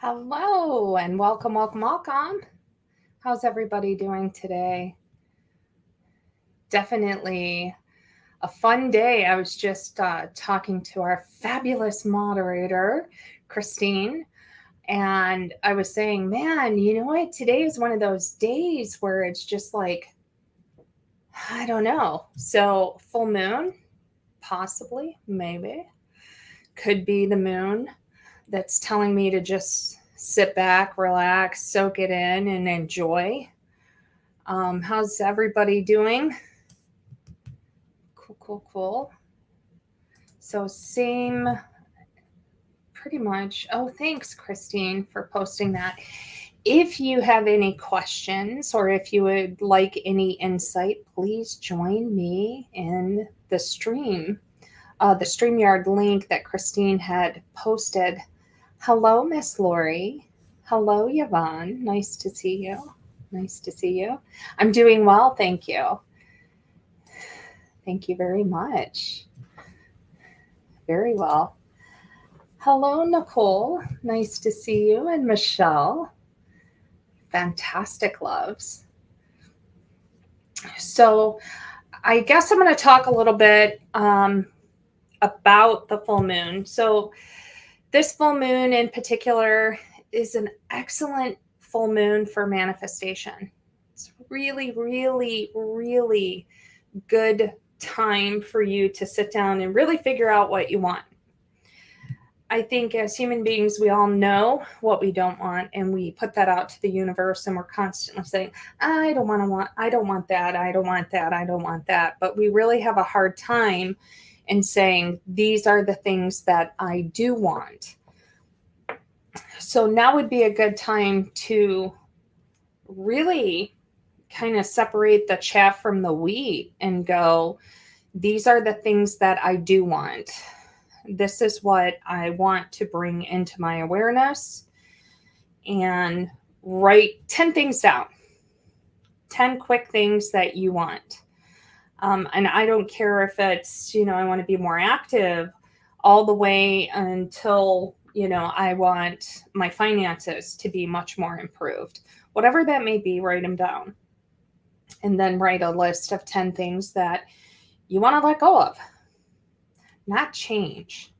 Hello and welcome, welcome, welcome. How's everybody doing today? Definitely a fun day. I was just talking to our fabulous moderator, Christine, and I was saying, man, you know what? Today is one of those days where it's just like, I don't know. So, full moon, possibly, maybe, could be the moon that's telling me to just sit back, relax, soak it in, and enjoy. How's everybody doing? Cool, cool, cool. So, same pretty much. Oh, thanks, Christine, for posting that. If you have any questions or if you would like any insight, please join me in the stream. The StreamYard link that Christine had posted. Hello, Miss Lori. Hello, Yvonne. Nice to see you. Nice to see you. I'm doing well, thank you. Thank you very much. Very well. Hello, Nicole. Nice to see you. And Michelle. Fantastic loves. So, I guess I'm going to talk a little bit about the full moon. So, this full moon in particular is an excellent full moon for manifestation. It's really, really, really good time for you to sit down and really figure out what you want. I think as human beings, we all know what we don't want, and we put that out to the universe, and we're constantly saying, I don't want that, I don't want that, I don't want that. But we really have a hard time in saying, these are the things that I do want. So now would be a good time to really kind of separate the chaff from the wheat and go, these are the things that I do want. This is what I want to bring into my awareness, and write 10 things down. 10 quick things that you want. And I don't care if it's, I want to be more active all the way until, I want my finances to be much more improved. Whatever that may be, write them down. And then write a list of 10 things that you want to let go of. Not change,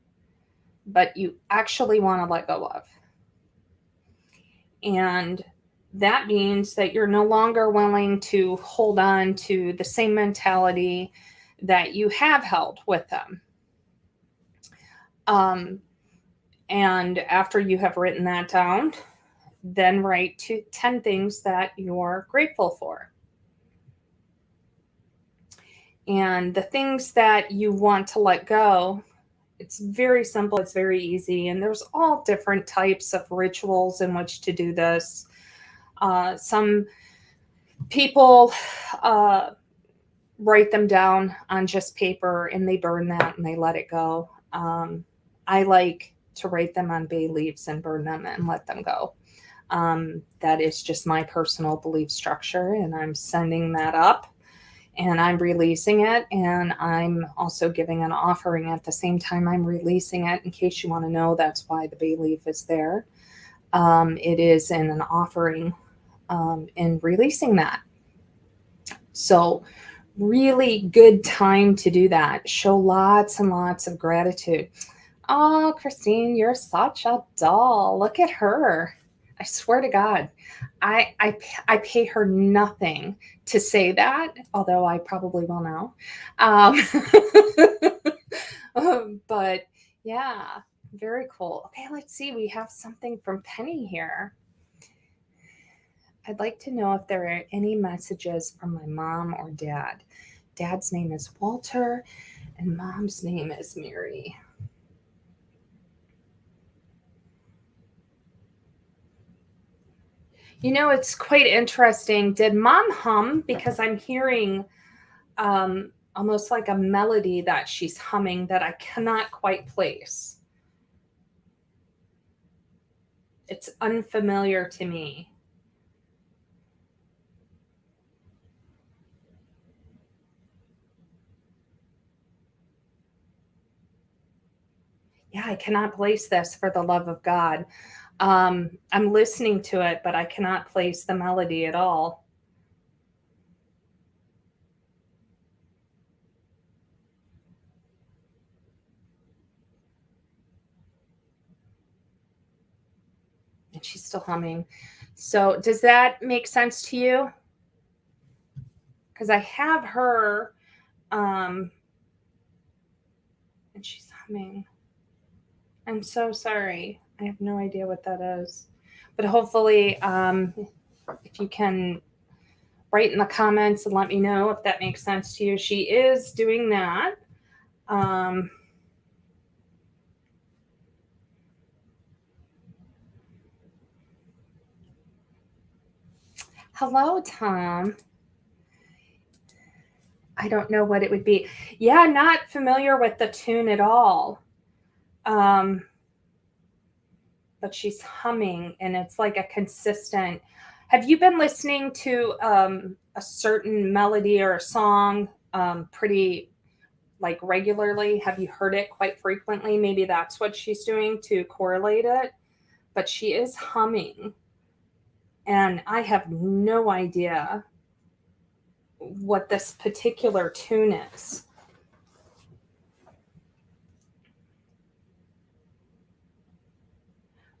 but you actually want to let go of. And that means that you're no longer willing to hold on to the same mentality that you have held with them. And after you have written that down, then write 10 things that you're grateful for. And the things that you want to let go, it's very simple, it's very easy, and there's all different types of rituals in which to do this. Some people write them down on just paper and they burn that and they let it go. I like to write them on bay leaves and burn them and let them go. That is just my personal belief structure, and I'm sending that up. And I'm releasing it, and I'm also giving an offering at the same time I'm releasing it. In case you want to know, that's why the bay leaf is there. It is in an offering in releasing that. So really good time to do that. Show lots and lots of gratitude. Oh, Christine, you're such a doll. Look at her. I swear to God, I pay her nothing to say that, although I probably will now. But yeah, very cool. Okay, let's see. We have something from Penny here. I'd like to know if there are any messages from my mom or dad. Dad's name is Walter, and mom's name is Mary. It's quite interesting. Did mom hum? Because I'm hearing almost like a melody that she's humming that I cannot quite place. It's unfamiliar to me. Yeah, I cannot place this for the love of God. I'm listening to it, but I cannot place the melody at all. And she's still humming. So does that make sense to you? Because I have her, and she's humming. I'm so sorry. I have no idea what that is. But hopefully, if you can write in the comments and let me know if that makes sense to you. She is doing that. Hello, Tom. I don't know what it would be. Yeah, not familiar with the tune at all. But she's humming, and it's like a consistent. Have you been listening to a certain melody or a song pretty like regularly? Have you heard it quite frequently? Maybe that's what she's doing to correlate it. But she is humming, and I have no idea what this particular tune is.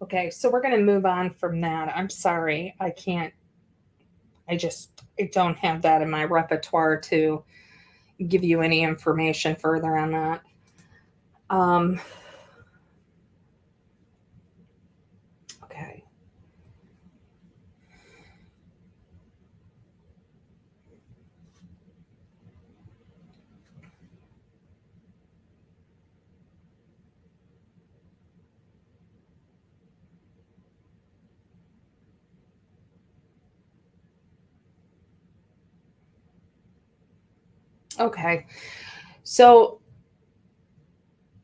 Okay, so we're going to move on from that. I'm sorry. I don't have that in my repertoire to give you any information further on that. Okay. Okay. So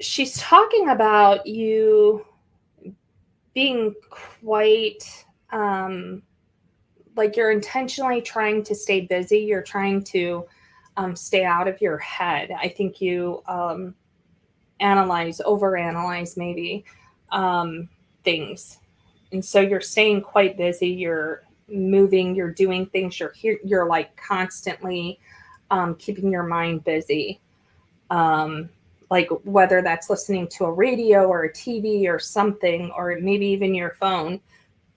she's talking about you being quite like you're intentionally trying to stay busy. You're trying to stay out of your head. I think you overanalyze maybe things. And so you're staying quite busy. You're moving, you're doing things. You're like constantly keeping your mind busy. Like whether that's listening to a radio or a TV or something, or maybe even your phone,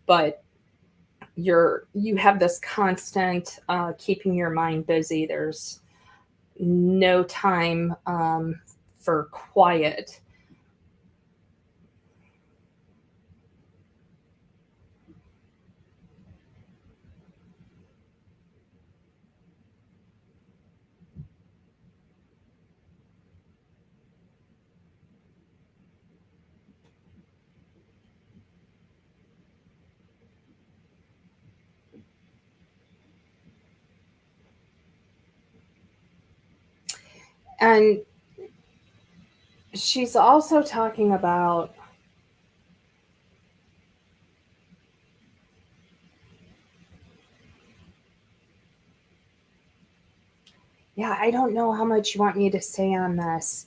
but you have this constant keeping your mind busy. There's no time for quiet. And she's also talking about yeah, I don't know how much you want me to say on this.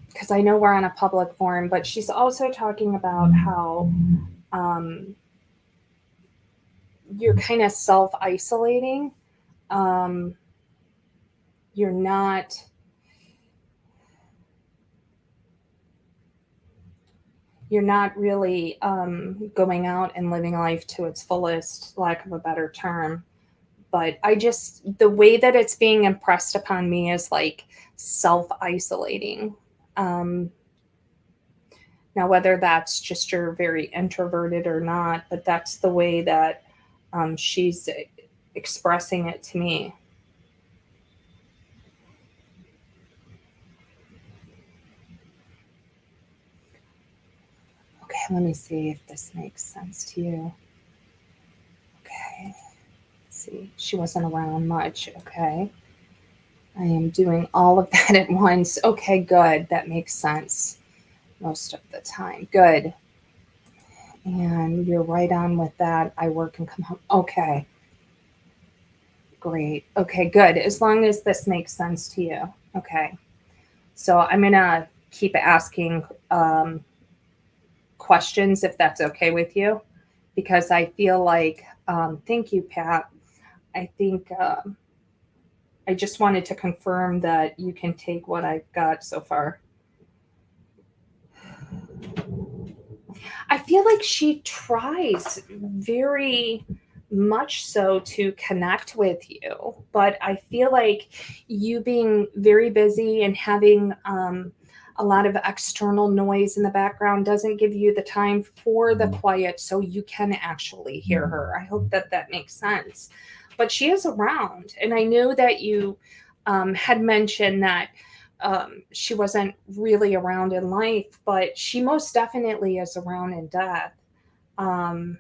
Because I know we're on a public forum, but she's also talking about how um, you're kind of self isolating. Um, you're not really going out and living life to its fullest, lack of a better term. But the way that it's being impressed upon me is like self isolating. Um, Now, whether that's just you're very introverted or not, but that's the way that she's expressing it to me. Okay, let me see if this makes sense to you. Okay, let's see. She wasn't around much. Okay. I am doing all of that at once. Okay, good. That makes sense most of the time. Good. And you're right on with that. I work and come home. Okay. Great. Okay, good. As long as this makes sense to you. Okay. So I'm going to keep asking questions if that's okay with you, because I feel like, thank you, Pat. I think I just wanted to confirm that you can take what I've got so far. I feel like she tries very much so to connect with you, but I feel like you being very busy and having a lot of external noise in the background doesn't give you the time for the quiet so you can actually hear her. I hope that that makes sense. But she is around. And I know that you had mentioned that she wasn't really around in life, but she most definitely is around in death. Um,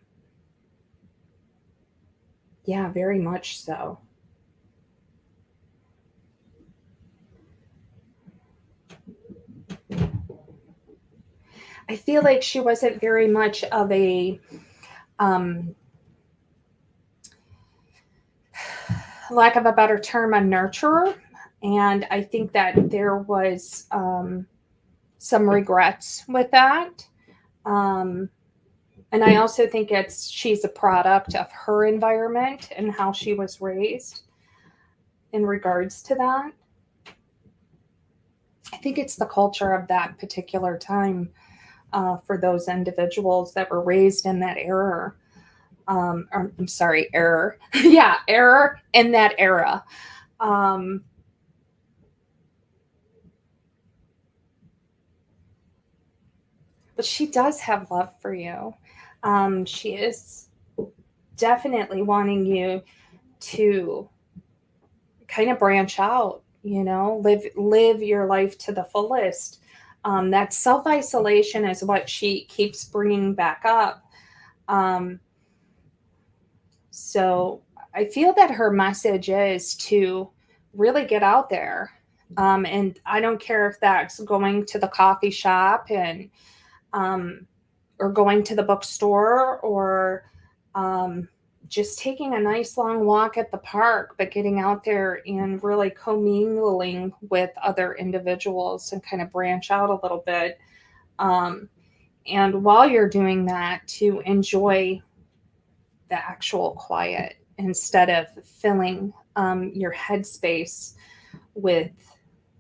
yeah, very much so. I feel like she wasn't very much of a um, lack of a better term, a nurturer. And I think that there was some regrets with that. Um, and I also think she's a product of her environment and how she was raised in regards to that. I think it's the culture of that particular time for those individuals that were raised in that era. I'm sorry, error. Yeah, error in that era. Um, but she does have love for you. She is definitely wanting you to kind of branch out, live your life to the fullest. That self isolation is what she keeps bringing back up. Um, so I feel that her message is to really get out there. And I don't care if that's going to the coffee shop and um, or going to the bookstore or um, just taking a nice long walk at the park, but getting out there and really commingling with other individuals and kind of branch out a little bit. Um, and while you're doing that, to enjoy the actual quiet instead of filling your headspace with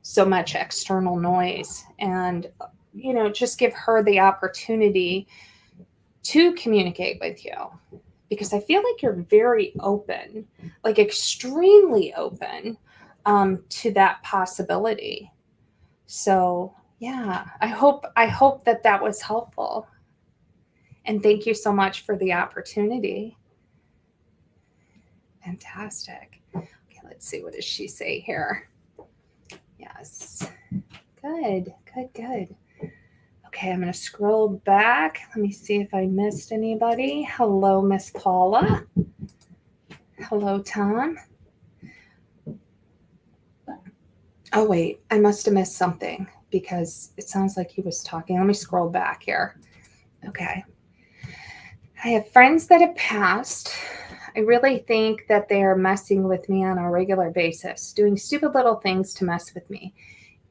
so much external noise, and just give her the opportunity to communicate with you, because I feel like you're very open, like extremely open to that possibility. So yeah, I hope that that was helpful, and thank you so much for the opportunity. Fantastic. Okay, let's see, what does she say here? Yes. Good, good, good. Okay, I'm going to scroll back. Let me see if I missed anybody. Hello, Miss Paula. Hello, Tom. Oh, wait, I must have missed something because it sounds like he was talking. Let me scroll back here. Okay. I have friends that have passed. I really think that they are messing with me on a regular basis, doing stupid little things to mess with me.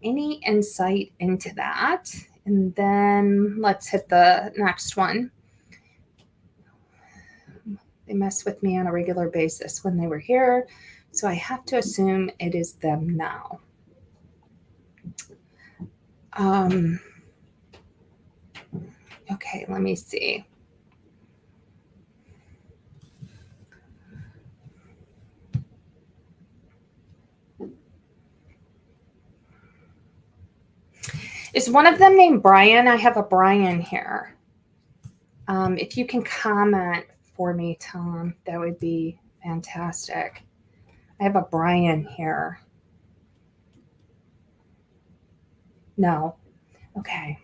Any insight into that? And then let's hit the next one. They mess with me on a regular basis when they were here, so I have to assume it is them now. Okay, let me see. Is one of them named Brian? I have a Brian here. If you can comment for me, Tom, that would be fantastic. I have a Brian here. No. Okay.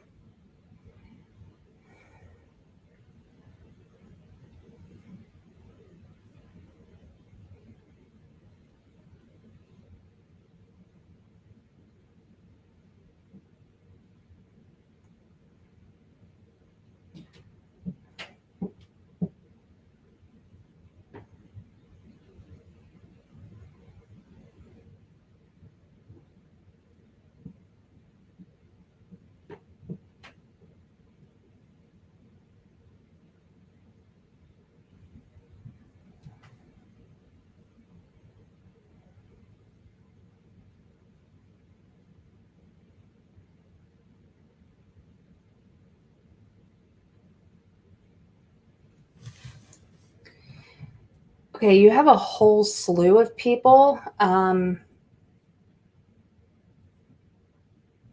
Okay, you have a whole slew of people.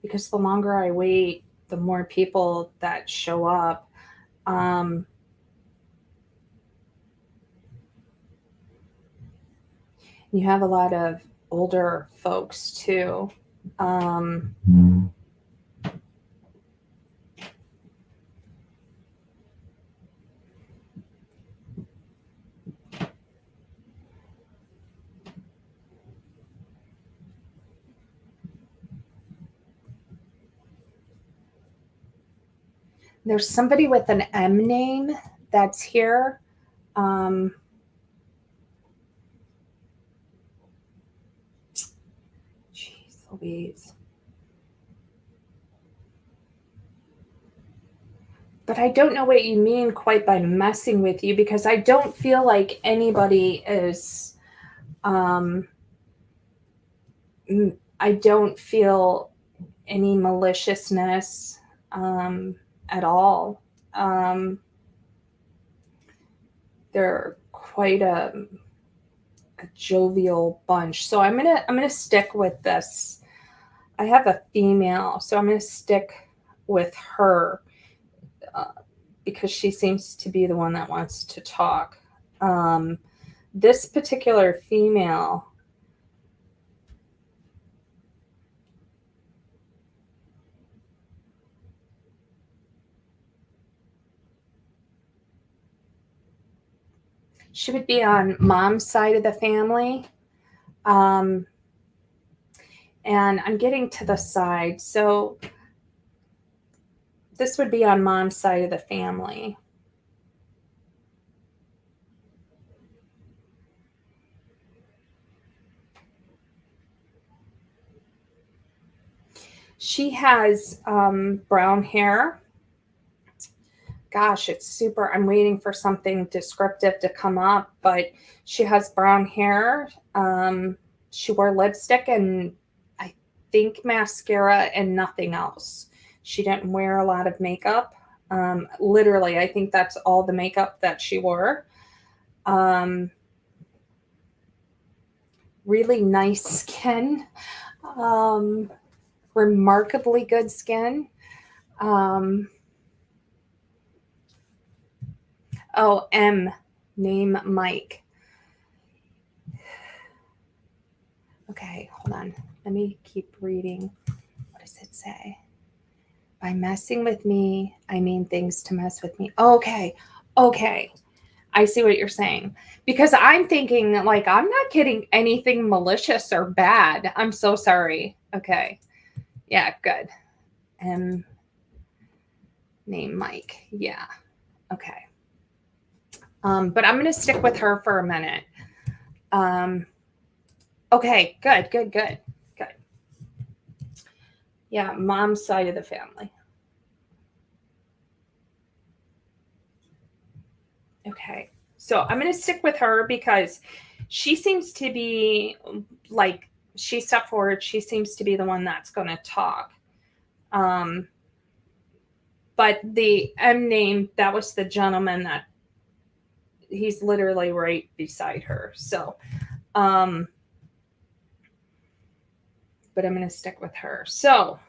Because the longer I wait, the more people that show up. You have a lot of older folks too. There's somebody with an M name that's here. Jeez Louise. But I don't know what you mean quite by messing with you, because I don't feel like anybody is, I don't feel any maliciousness at all. They're quite a jovial bunch. So I'm gonna stick with this. I have a female, so I'm gonna stick with her because she seems to be the one that wants to talk. This particular female, she would be on mom's side of the family. And I'm getting to the side. So this would be on mom's side of the family. She has brown hair. Gosh, it's super. I'm waiting for something descriptive to come up, but she has brown hair. She wore lipstick and I think mascara and nothing else. She didn't wear a lot of makeup. Literally, I think that's all the makeup that she wore. Really nice skin. Remarkably good skin. Oh, M, name Mike. Okay, hold on. Let me keep reading. What does it say? By messing with me, I mean things to mess with me. Okay. I see what you're saying. Because I'm thinking, like, I'm not getting anything malicious or bad. I'm so sorry. Okay. Yeah, good. M, name Mike. Yeah. Okay. But I'm going to stick with her for a minute. Okay, good. Yeah, mom's side of the family. Okay, so I'm going to stick with her because she seems to be like, she stepped forward. She seems to be the one that's going to talk. But the M name, that was the gentleman that he's literally right beside her. So, but I'm going to stick with her. So,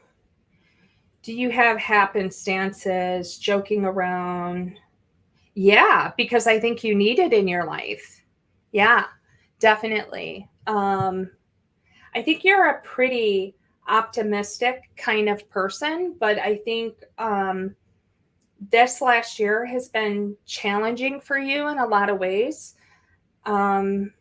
do you have happenstances, joking around? Yeah, because I think you need it in your life. Yeah, definitely. I think you're a pretty optimistic kind of person, but I think this last year has been challenging for you in a lot of ways. I'm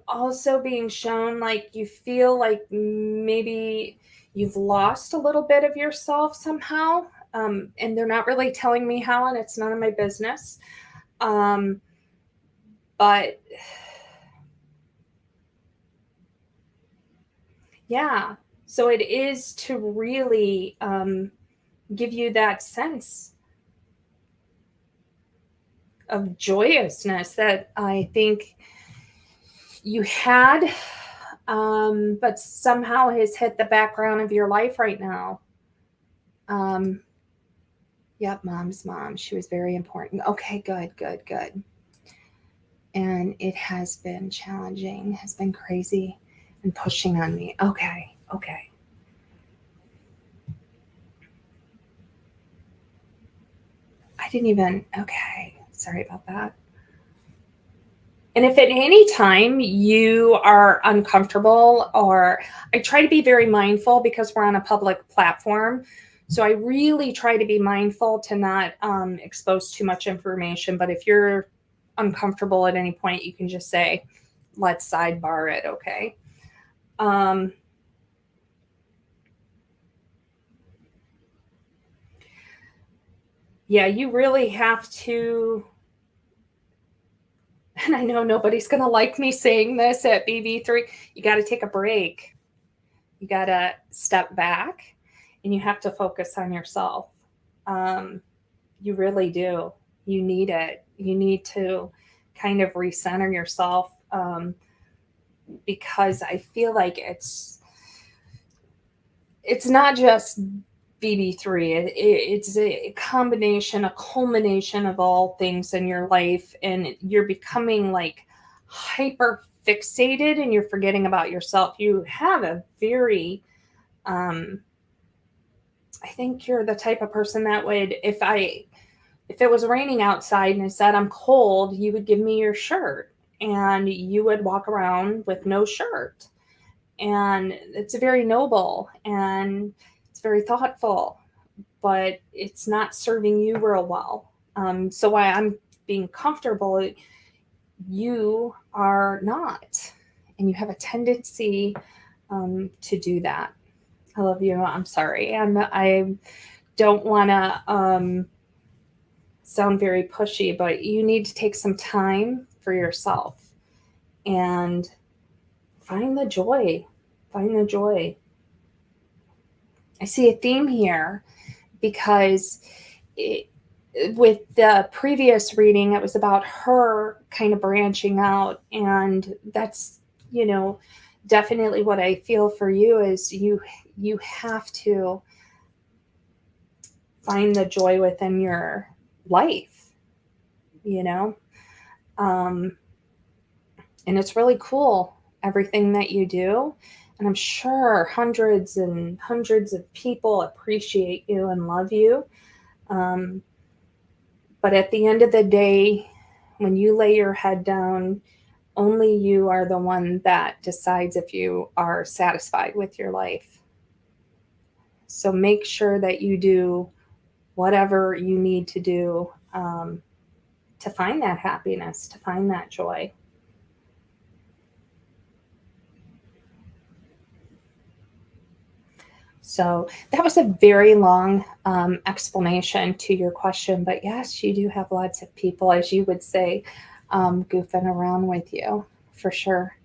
also being shown like you feel like maybe you've lost a little bit of yourself somehow. And they're not really telling me how, and it's none of my business. But yeah, so it is to really give you that sense of joyousness that I think you had, but somehow has hit the background of your life right now. Yep, mom's mom. She was very important. Okay, good. And it has been challenging, has been crazy and pushing on me. Okay. I didn't even, okay. Sorry about that. And if at any time you are uncomfortable, or I try to be very mindful because we're on a public platform. So I really try to be mindful to not expose too much information. But if you're uncomfortable at any point, you can just say, let's sidebar it, okay? Yeah, you really have to, and I know nobody's going to like me saying this at BB3, you got to take a break. You got to step back and you have to focus on yourself. You really do. You need it. You need to kind of recenter yourself, because I feel like it's not just BB3. It's a combination, a culmination of all things in your life, and you're becoming like hyper fixated and you're forgetting about yourself. You have a very, I think you're the type of person that would, if it was raining outside and I said I'm cold, you would give me your shirt and you would walk around with no shirt. And it's very noble and it's very thoughtful, but it's not serving you real well. So why I'm being comfortable, you are not, and you have a tendency to do that. I love you. I'm sorry. I don't want to sound very pushy, but you need to take some time for yourself and find the joy. Find the joy. I see a theme here because with the previous reading, it was about her kind of branching out. And that's, definitely what I feel for you is you have to find the joy within your life, and it's really cool, everything that you do. And I'm sure hundreds and hundreds of people appreciate you and love you. But at the end of the day, when you lay your head down, only you are the one that decides if you are satisfied with your life. So make sure that you do whatever you need to do to find that happiness, to find that joy. So that was a very long explanation to your question. But yes, you do have lots of people, as you would say, goofing around with you, for sure.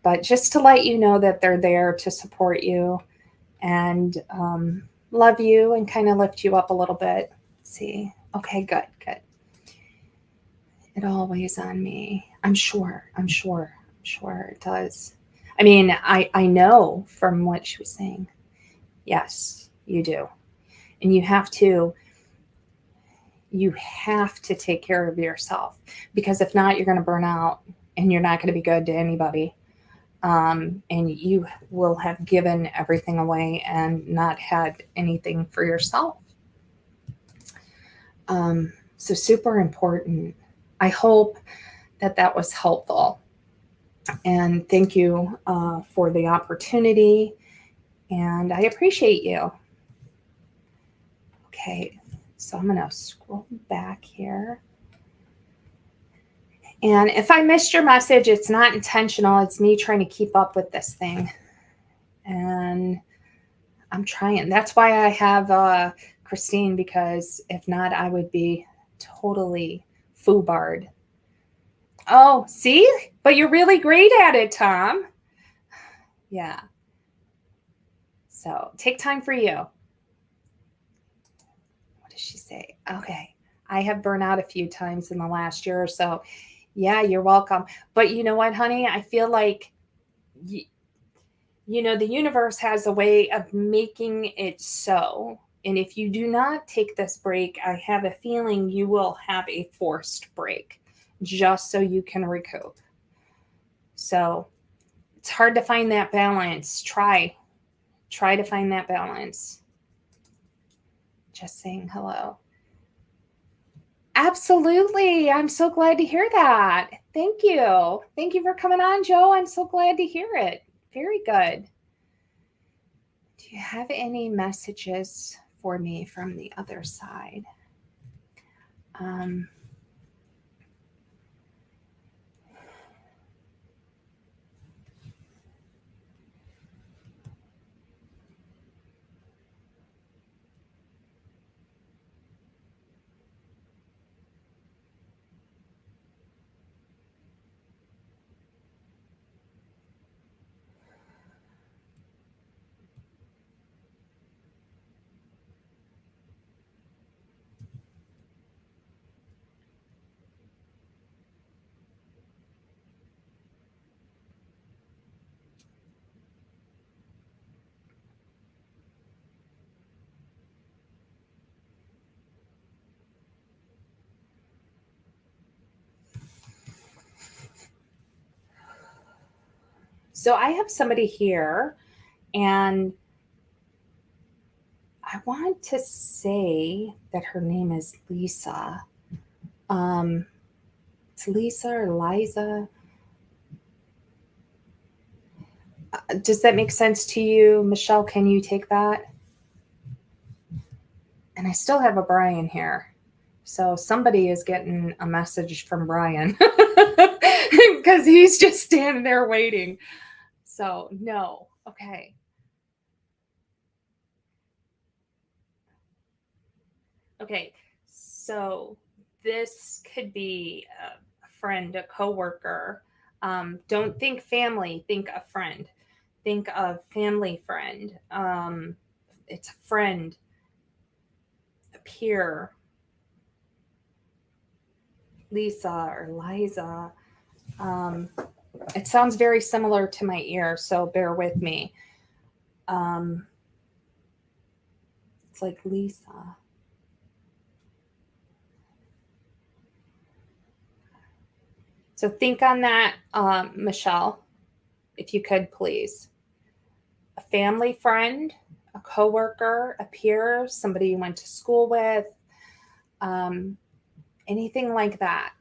But just to let you know that they're there to support you and love you and kind of lift you up a little bit. Let's see. Okay, good. It all weighs on me. I'm sure it does. I mean, I know from what she was saying. Yes, you do. And you have to take care of yourself, because if not, you're going to burn out and you're not going to be good to anybody. And you will have given everything away and not had anything for yourself. So super important. I hope that was helpful. And thank you for the opportunity. And I appreciate you. Okay, so I'm going to scroll back here. And if I missed your message, it's not intentional. It's me trying to keep up with this thing. And I'm trying. That's why I have Christine, because if not, I would be totally foobarred. Oh, see? But you're really great at it, Tom. Yeah. So take time for you. What does she say? Okay. I have burned out a few times in the last year or so. Yeah, you're welcome. But you know what, honey? I feel like, the universe has a way of making it so. And if you do not take this break, I have a feeling you will have a forced break. just so you can recoup. So it's hard to find that balance. Try to find that balance. Just saying hello. Absolutely. I'm so glad to hear that. Thank you. Thank you for coming on, Joe. I'm so glad to hear it. Very good. Do you have any messages for me from the other side? So I have somebody here, and I want to say that her name is Lisa. It's Lisa or Liza. Does that make sense to you? Michelle, can you take that? And I still have a Brian here. So somebody is getting a message from Brian because he's just standing there waiting. So no. Okay. Okay. So this could be a friend, a coworker. Don't think family, think a friend. Think of family friend. It's a friend, a peer, Lisa or Liza. It sounds very similar to my ear, so bear with me. It's like Lisa. So think on that, Michelle, if you could, please. A family friend, a coworker, a peer, somebody you went to school with, anything like that.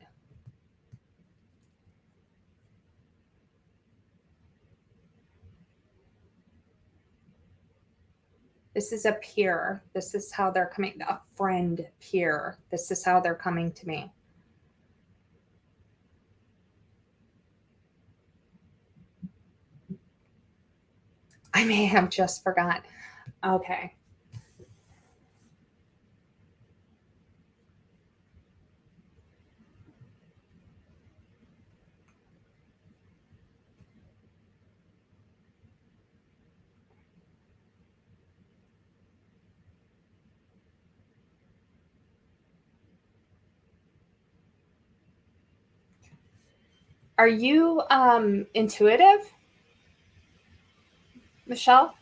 This is a peer. This is how they're coming. A friend, peer. This is how they're coming to me. I may have just forgot. Okay. Are you intuitive, Michelle?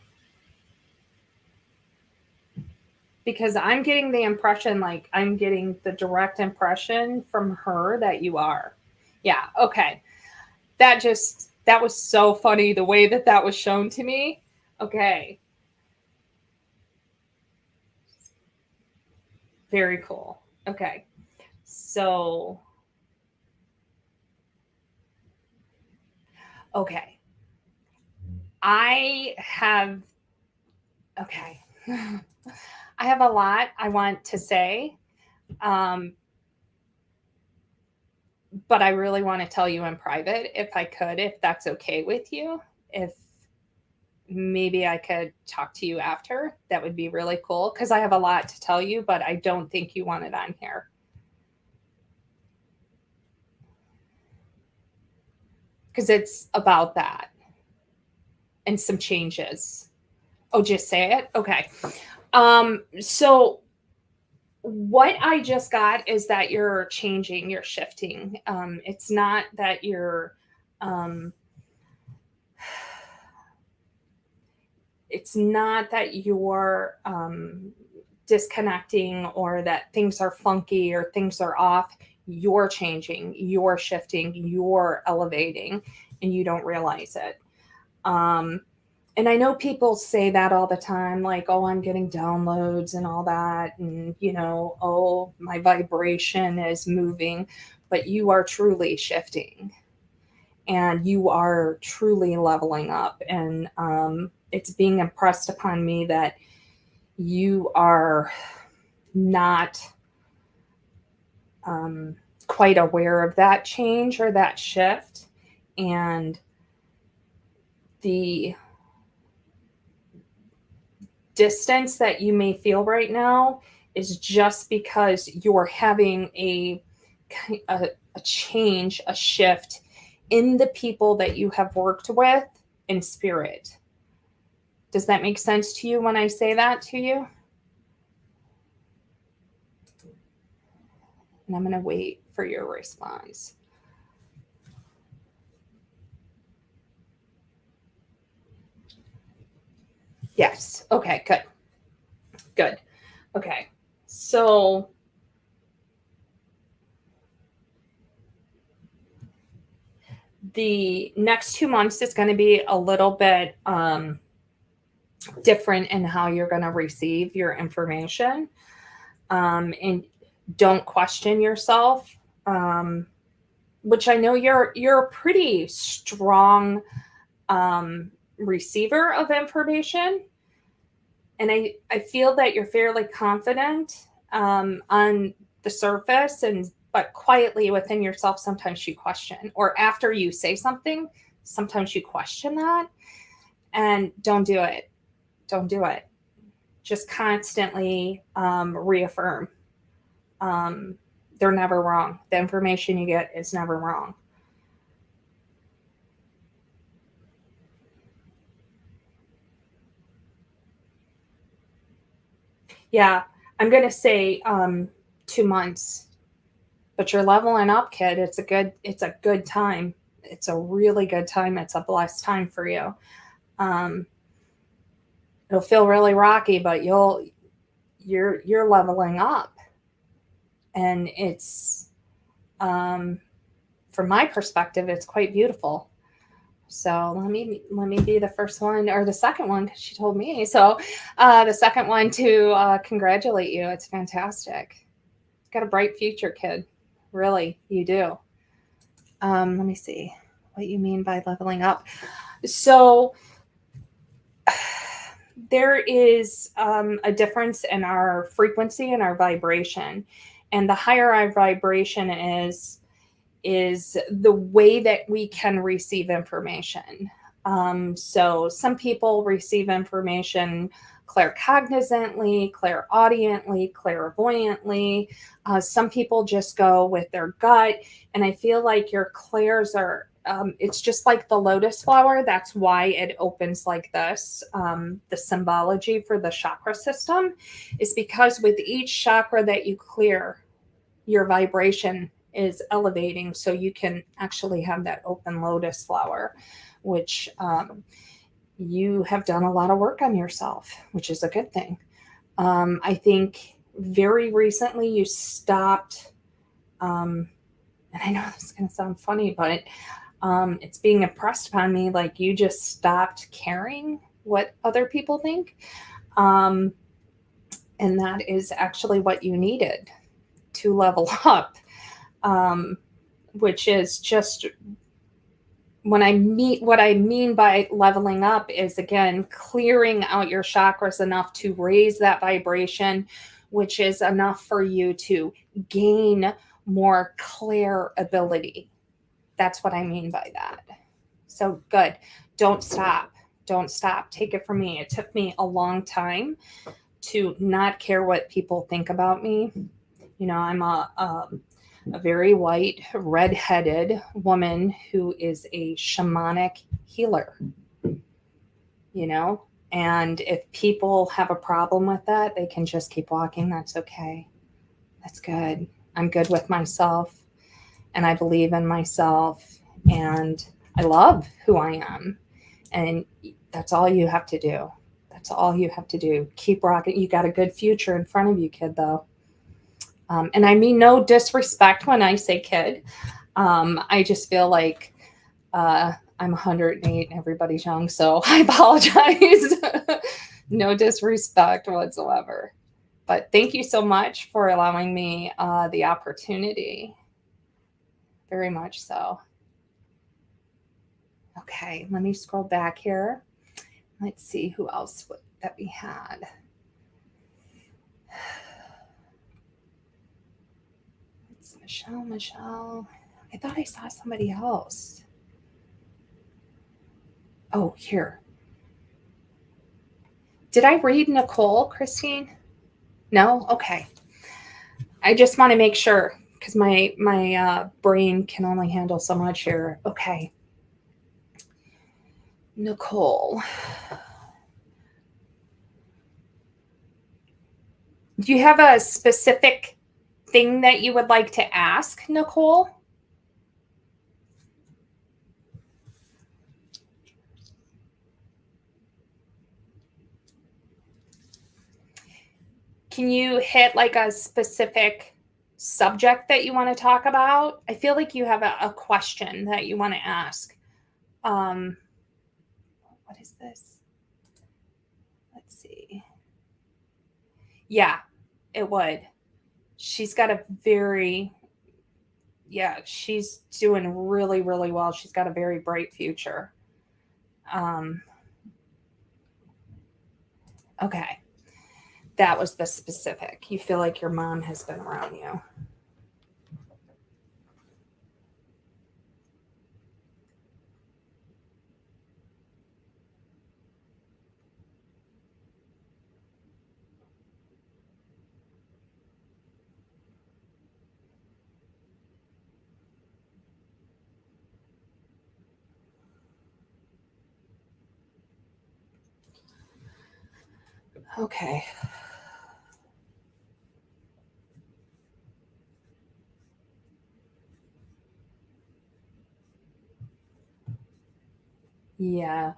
Because I'm getting the impression, like I'm getting the direct impression from her that you are. Yeah, okay. That was so funny the way that that was shown to me. Okay. Very cool. Okay. So, okay. I have okay. I have a lot I want to say. Um, but I really want to tell you in private if I could, if that's okay with you. If maybe I could talk to you after, that would be really cool because I have a lot to tell you, but I don't think you want it on here. Because it's about that and some changes. Oh, just say it? Okay. So what I just got is that you're changing, you're shifting. It's not that you're it's not that you're disconnecting or that things are funky or things are off. you're changing, you're shifting, you're elevating, and you don't realize it. And I know people say that all the time, like, oh, I'm getting downloads and all that. And, oh, my vibration is moving, but you are truly shifting and you are truly leveling up. And it's being impressed upon me that you are not quite aware of that change or that shift. And the distance that you may feel right now is just because you're having a change, a shift in the people that you have worked with in spirit. Does that make sense to you when I say that to you? And I'm going to wait for your response. Yes. Okay, good. Good. Okay. So the next 2 months is going to be a little bit different in how you're going to receive your information. And don't question yourself, which I know you're a pretty strong receiver of information. And I feel that you're fairly confident on the surface, but quietly within yourself, sometimes you question. Or after you say something, sometimes you question that. And don't do it. Don't do it. Just constantly reaffirm. They're never wrong. The information you get is never wrong. Yeah, I'm going to say 2 months, but you're leveling up, kid. It's a good time. It's a really good time. It's a blessed time for you. It'll feel really rocky, but you're leveling up. And it's, from my perspective, it's quite beautiful. So let me be the first one or the second one, because she told me. So the second one to congratulate you. It's fantastic. Got a bright future, kid. Really, you do. Let me see what you mean by leveling up. So there is a difference in our frequency and our vibration. And the higher our vibration is the way that we can receive information. So some people receive information claircognizantly, clairaudiently, clairvoyantly. Some people just go with their gut. And I feel like your clairs are, it's just like the lotus flower. That's why it opens like this. The symbology for the chakra system is because with each chakra that you clear, your vibration is elevating, so you can actually have that open lotus flower, which you have done a lot of work on yourself, which is a good thing. I think very recently you stopped, and I know this is going to sound funny, but it's being impressed upon me, like you just stopped caring what other people think. And that is actually what you needed to level up. Which is just what I mean by leveling up is, again, clearing out your chakras enough to raise that vibration, which is enough for you to gain more clear ability. That's what I mean by that. So good. Don't stop. Don't stop. Take it from me. It took me a long time to not care what people think about me. I'm a very white, red-headed woman who is a shamanic healer, and if people have a problem with that, they can just keep walking. That's okay. That's good. I'm good with myself, and I believe in myself, and I love who I am, and that's all you have to do. That's all you have to do. Keep rocking. You got a good future in front of you, kid, though. And I mean no disrespect when I say kid. I just feel like I'm 108 and everybody's young, so I apologize. No disrespect whatsoever. But thank you so much for allowing me the opportunity. Very much so. Okay, let me scroll back here. Let's see who else that we had. It's Michelle. I thought I saw somebody else. Oh, here. Did I read Nicole, Christine? No? Okay. I just want to make sure because my brain can only handle so much here. Okay. Nicole. Do you have a specific thing that you would like to ask, Nicole? Can you hit like a specific subject that you want to talk about? I feel like you have a question that you want to ask. What is this? Let's see. Yeah, it would. She's got a very, yeah, she's doing really, really well. She's got a very bright future. Okay. That was the specific. You feel like your mom has been around you. Okay. Yeah.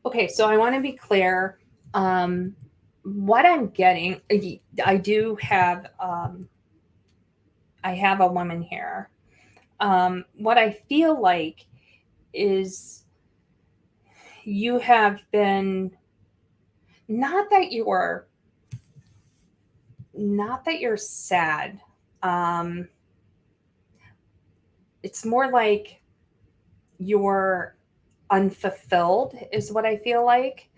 Okay, so I want to be clear. What I'm getting, I do have, I have a woman here. What I feel like is you have been, not that you're, not that you're sad. Um, it's more like you're unfulfilled, is what I feel like.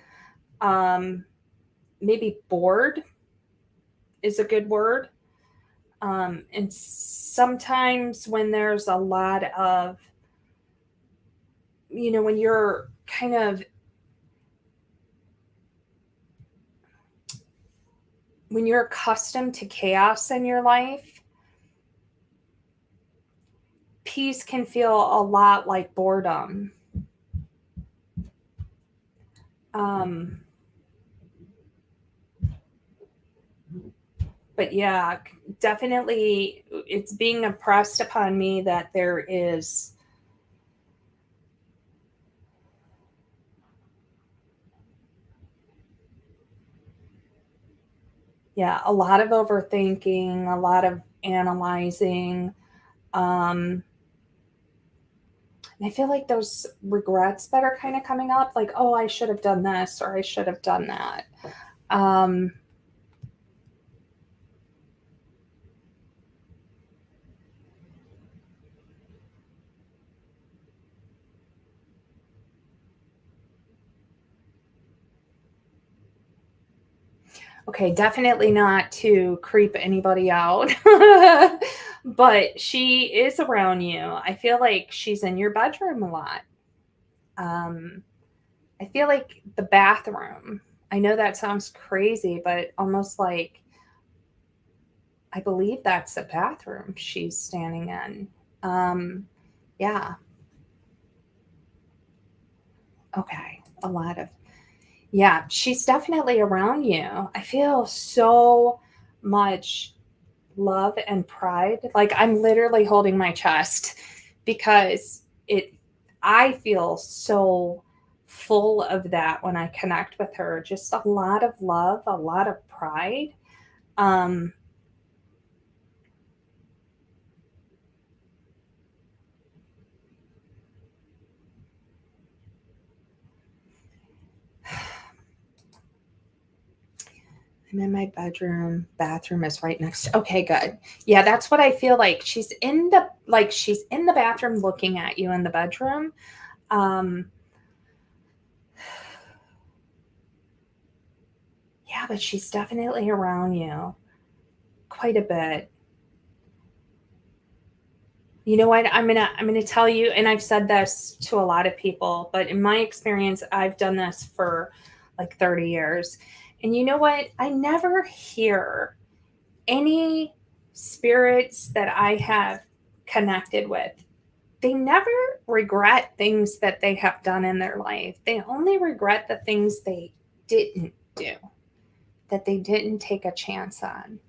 Maybe bored is a good word. And sometimes when there's a lot of, when you're kind of, when you're accustomed to chaos in your life, peace can feel a lot like boredom. But yeah, definitely it's being impressed upon me that there is a lot of overthinking, a lot of analyzing. And I feel like those regrets that are kind of coming up, like, oh, I should have done this or I should have done that. Okay, definitely not to creep anybody out, but she is around you. I feel like she's in your bedroom a lot. I feel like the bathroom. I know that sounds crazy, but almost like I believe that's the bathroom she's standing in. Yeah. Okay. A lot of, yeah, she's definitely around you. I feel so much love and pride. Like I'm literally holding my chest because I feel so full of that when I connect with her. Just a lot of love, a lot of pride. I'm in my bedroom. Bathroom is right next to. Okay, good. Yeah, that's what I feel like. She's in the bathroom looking at you in the bedroom. Yeah, but she's definitely around you quite a bit. You know what? I'm gonna tell you, and I've said this to a lot of people, but in my experience, I've done this for like 30 years. And you know what? I never hear any spirits that I have connected with. They never regret things that they have done in their life. They only regret the things they didn't do, that they didn't take a chance on.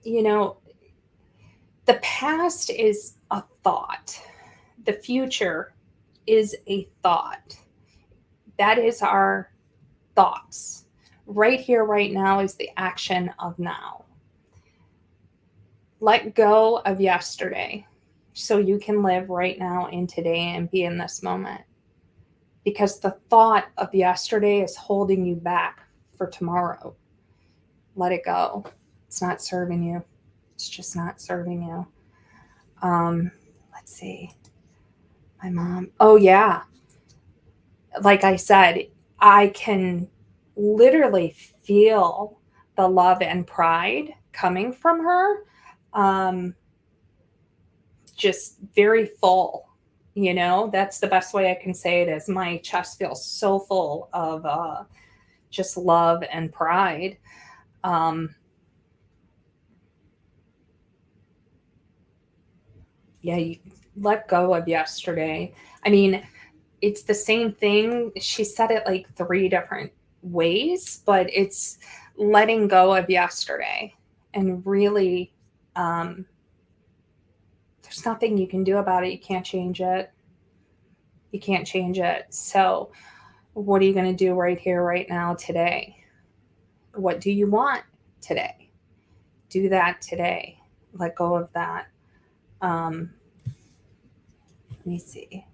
You know, the past is a thought, the future is a thought. That is our thoughts. Right here, right now is the action of now. Let go of yesterday so you can live right now in today and be in this moment. Because the thought of yesterday is holding you back for tomorrow. Let it go. It's not serving you. It's just not serving you. Let's see. My mom. Oh, yeah. Like I said, I can literally feel the love and pride coming from her. Just very full. That's the best way I can say it is my chest feels so full of just love and pride. Yeah, you let go of yesterday. I mean, it's the same thing. She said it like 3 different ways, but it's letting go of yesterday and really, there's nothing you can do about it. You can't change it. You can't change it. So, what are you going to do right here, right now, today? What do you want today? Do that today. Let go of that. Let me see.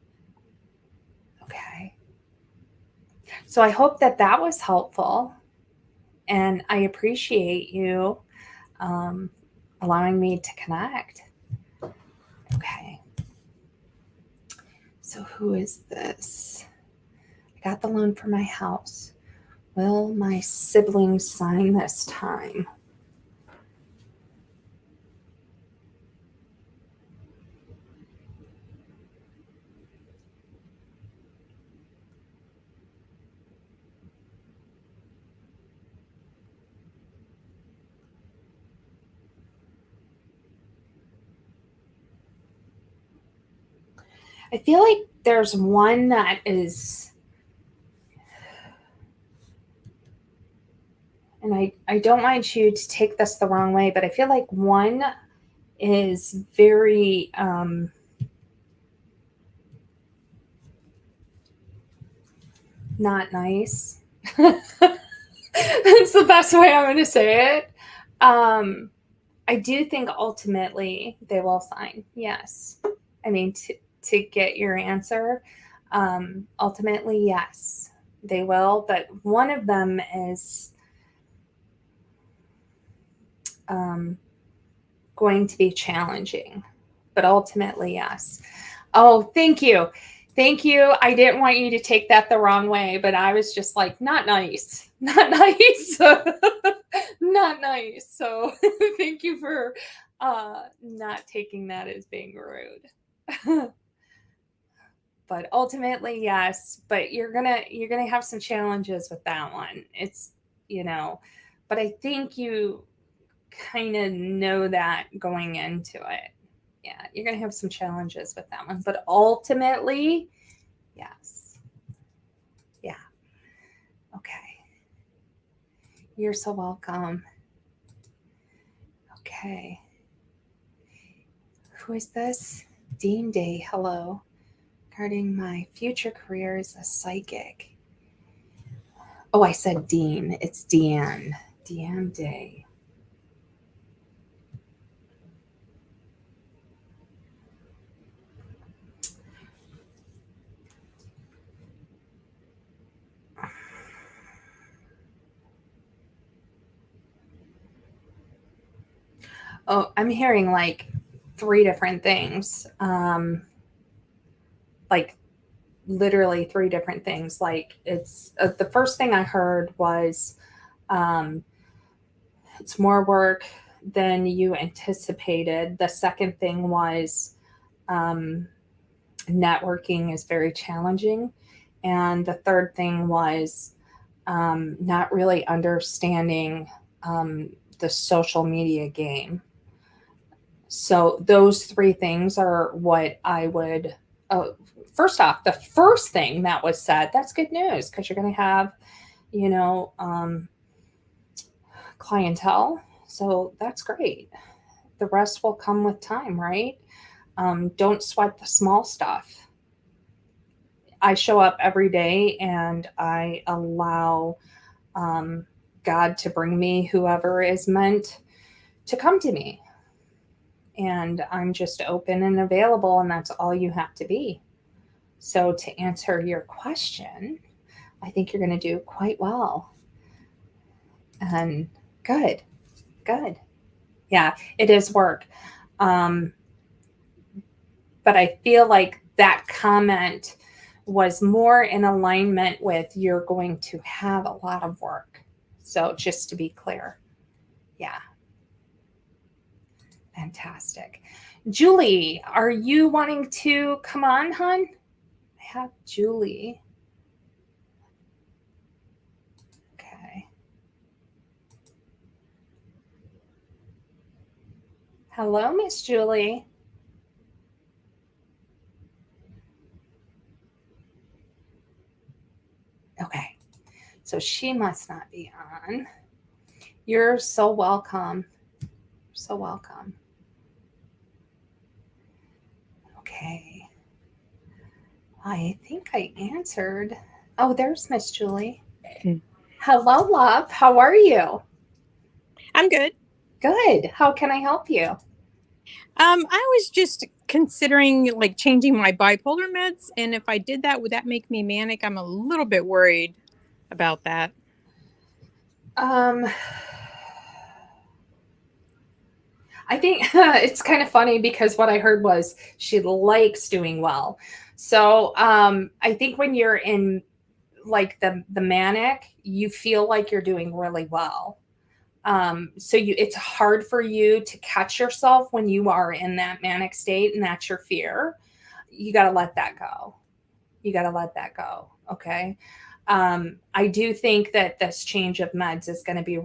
Okay. So I hope that that was helpful. And I appreciate you allowing me to connect. Okay. So who is this? I got the loan for my house. Will my siblings sign this time? I feel like there's one that is, and I don't want you to take this the wrong way, but I feel like one is very not nice. That's the best way I'm going to say it. I do think ultimately they will sign. Yes. I mean, to get your answer, ultimately, yes, they will. But one of them is going to be challenging, but ultimately, yes. Oh, thank you. Thank you. I didn't want you to take that the wrong way, but I was just like, not nice. Not nice. Not nice. So thank you for not taking that as being rude. But ultimately, yes. But you're gonna have some challenges with that one. It's but I think you kind of know that going into it. Yeah, you're going to have some challenges with that one, but ultimately, yes. Yeah. Okay. You're so welcome. Okay. Who is this? Dean Day. Hello. regarding my future career as a psychic. Oh, I said Dean. It's Deanne. Deanne Day. Oh, I'm hearing like 3 different things. Like literally 3 different things. Like it's the first thing I heard was um, it's more work than you anticipated. The second thing was um, networking is very challenging. And the third thing was not really understanding the social media game. So those 3 things are what I would. First off, the first thing that was said, that's good news because you're going to have, you know, clientele. So that's great. The rest will come with time, right? Don't sweat the small stuff. I show up every day and I allow um, God to bring me whoever is meant to come to me. And I'm just open and available, and that's all you have to be. So, to answer your question, I think you're going to do quite well. And good, good. Yeah, it is work. Um, but I feel like that comment was more in alignment with you're going to have a lot of work. So, just to be clear, yeah, fantastic. Julie, are you wanting to come on, hon? I have Julie. Okay. Hello, Miss Julie. Okay. So she must not be on. You're so welcome. So welcome. Okay. I think I answered. Oh, there's Miss Julie. Hello, love. How are you? I'm good. Good. How can I help you? I was just considering like changing my bipolar meds, and if I did that, would that make me manic? I'm a little bit worried about that. Um, I think it's kind of funny because what I heard was she likes doing well. So I think when you're in like the manic, you feel like you're doing really well. So it's hard for you to catch yourself when you are in that manic state, and that's your fear. You got to let that go. You got to let that go. Okay. I do think that this change of meds is going to be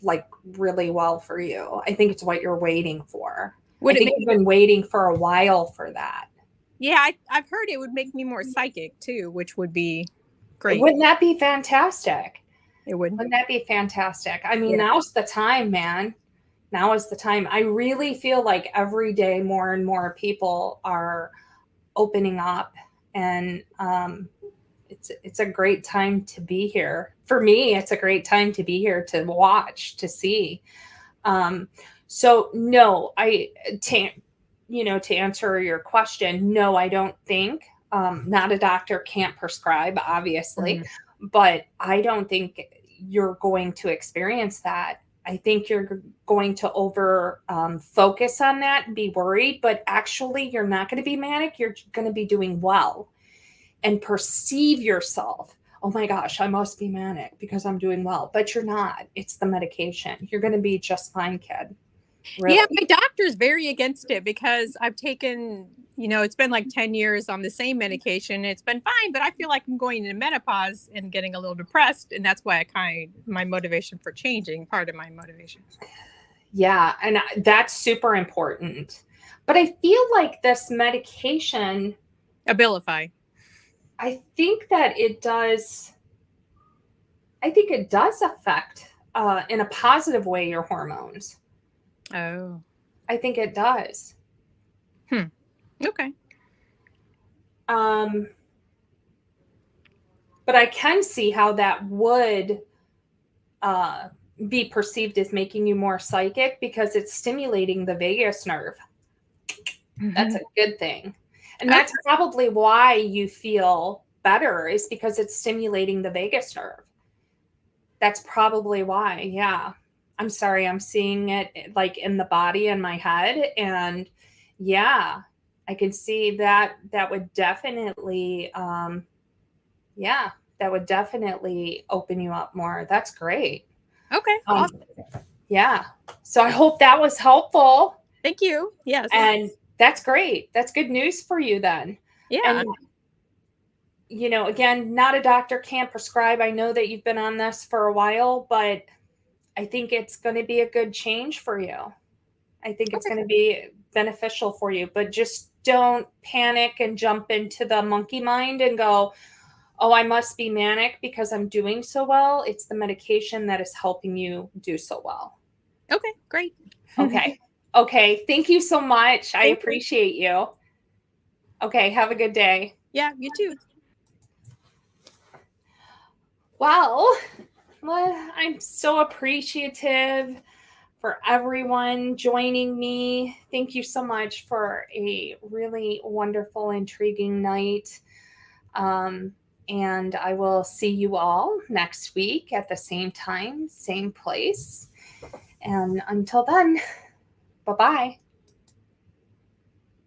like really well for you. I think it's what you're waiting for. I Would it think make? you've been waiting for a while for that. Yeah, I've heard it would make me more psychic too, which would be great. Wouldn't that be fantastic? It would. Wouldn't that be fantastic? I mean, Yeah. now's the time, man. Now is the time. I really feel like every day more and more people are opening up, and it's a great time to be here. For me, it's a great time to be here to watch, to see. Um, so no, to to answer your question, no, I don't think. Not a doctor, can't prescribe, obviously, Mhm. but I don't think you're going to experience that. I think you're going to over focus on that and be worried, but actually, you're not going to be manic. You're going to be doing well and perceive yourself. Oh my gosh, I must be manic because I'm doing well, but you're not. It's the medication. You're going to be just fine, kid. Yeah, Really. my doctor's very against it because I've taken, it's been like 10 years on the same medication. It's been fine, but I feel like I'm going into menopause and getting a little depressed. And that's why my motivation for changing, part of my motivation. Yeah, and that's super important. But I feel like this medication, Abilify. I think that I think it does affect in a positive way your hormones. Oh. I think it does. Hmm. Okay. But I can see how that would be perceived as making you more psychic because it's stimulating the vagus nerve. That's a good thing. And that's probably why you feel better, is because it's stimulating the vagus nerve. That's probably why. Yeah. I'm sorry. I'm seeing it like in the body in my head. And yeah, I can see that that would definitely, yeah, that would definitely open you up more. That's great. Okay. Awesome. Yeah. So I hope that was helpful. Thank you. Yes. And that's great. That's good news for you then. Yeah. And, you know, again, not a doctor, can't prescribe. I know that you've been on this for a while, but I think it's going to be a good change for you. I think it's going to be beneficial for you, but just don't panic and jump into the monkey mind and go, oh, I must be manic because I'm doing so well. It's the medication that is helping you do so well. Okay, great. Okay. Okay. Thank you so much. I appreciate you. Okay. Have a good day. Yeah, you too. Well, I'm so appreciative for everyone joining me. Thank you so much for a really wonderful, intriguing night. And I will see you all next week at the same time, same place. And until then, bye-bye.